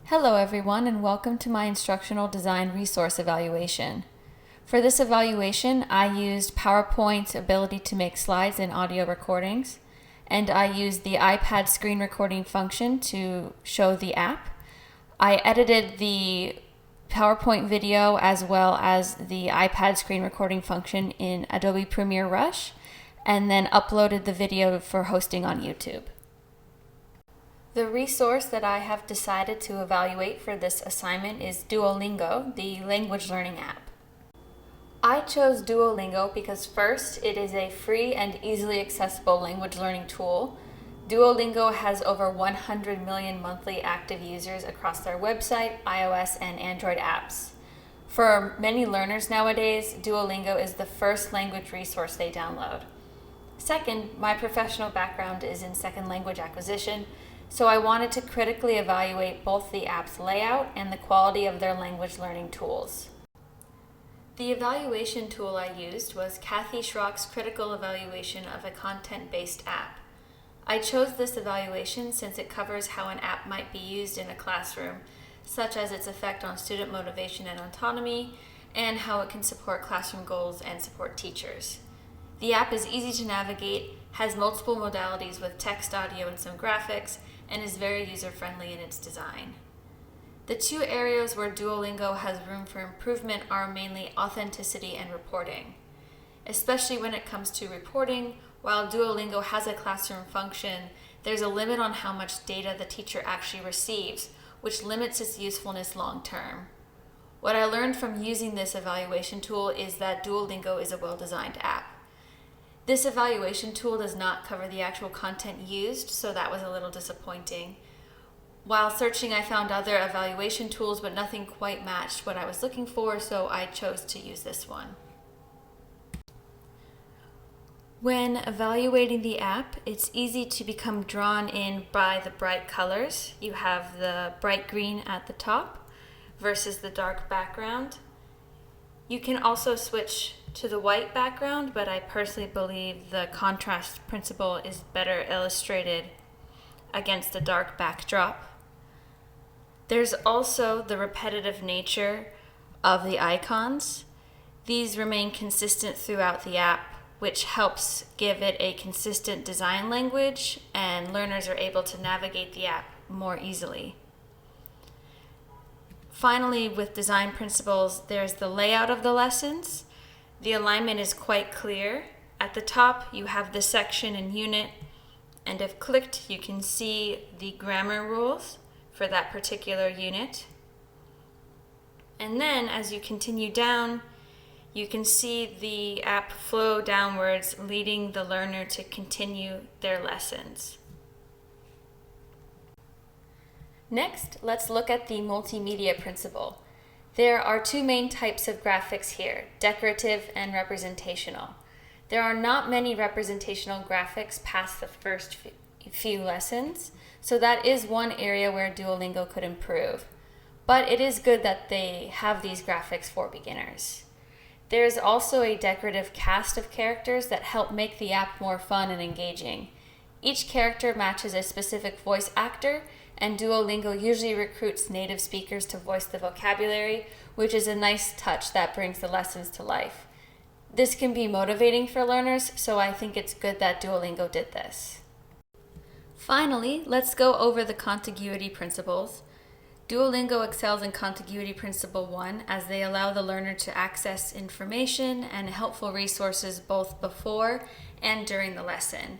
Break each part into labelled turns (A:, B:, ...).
A: Hello everyone, and welcome to my instructional design resource evaluation. For this evaluation, I used PowerPoint's ability to make slides and audio recordings, and I used the iPad screen recording function to show the app. I edited the PowerPoint video as well as the iPad screen recording function in Adobe Premiere Rush, and then uploaded the video for hosting on YouTube. The resource that I have decided to evaluate for this assignment is Duolingo, the language learning app. I chose Duolingo because first, it is a free and easily accessible language learning tool. Duolingo has over 100 million monthly active users across their website, iOS, and Android apps. For many learners nowadays, Duolingo is the first language resource they download. Second, my professional background is in second language acquisition, so I wanted to critically evaluate both the app's layout and the quality of their language learning tools. The evaluation tool I used was Kathy Schrock's critical evaluation of a content-based app. I chose this evaluation since it covers how an app might be used in a classroom, such as its effect on student motivation and autonomy, and how it can support classroom goals and support teachers. The app is easy to navigate, has multiple modalities with text, audio, and some graphics, and is very user-friendly in its design. The two areas where Duolingo has room for improvement are mainly authenticity and reporting. Especially when it comes to reporting, while Duolingo has a classroom function, there's a limit on how much data the teacher actually receives, which limits its usefulness long-term. What I learned from using this evaluation tool is that Duolingo is a well-designed app. This evaluation tool does not cover the actual content used, so that was a little disappointing. While searching, I found other evaluation tools, but nothing quite matched what I was looking for, so I chose to use this one. When evaluating the app, it's easy to become drawn in by the bright colors. You have the bright green at the top versus the dark background. You can also switch to the white background, but I personally believe the contrast principle is better illustrated against a dark backdrop. There's also the repetitive nature of the icons. These remain consistent throughout the app, which helps give it a consistent design language, and learners are able to navigate the app more easily. Finally, with design principles, there's the layout of the lessons. The alignment is quite clear. At the top, you have the section and unit, and if clicked, you can see the grammar rules for that particular unit. And then, as you continue down, you can see the app flow downwards, leading the learner to continue their lessons. Next, let's look at the multimedia principle. There are two main types of graphics here, decorative and representational. There are not many representational graphics past the first few lessons, so that is one area where Duolingo could improve. But it is good that they have these graphics for beginners. There is also a decorative cast of characters that help make the app more fun and engaging. Each character matches a specific voice actor, and Duolingo usually recruits native speakers to voice the vocabulary, which is a nice touch that brings the lessons to life. This can be motivating for learners, so I think it's good that Duolingo did this. Finally, let's go over the contiguity principles. Duolingo excels in contiguity principle 1 as they allow the learner to access information and helpful resources both before and during the lesson.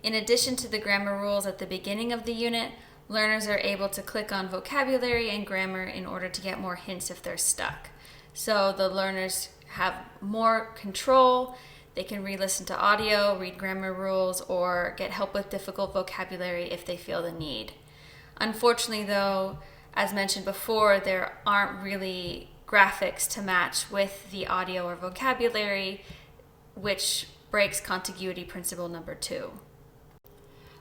A: In addition to the grammar rules at the beginning of the unit, learners are able to click on vocabulary and grammar in order to get more hints if they're stuck. So the learners have more control. They can re-listen to audio, read grammar rules, or get help with difficult vocabulary if they feel the need. Unfortunately, though, as mentioned before, there aren't really graphics to match with the audio or vocabulary, which breaks contiguity principle number 2.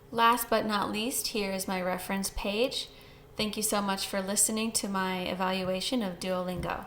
A: Last but not least, here is my reference page. Thank you so much for listening to my evaluation of Duolingo.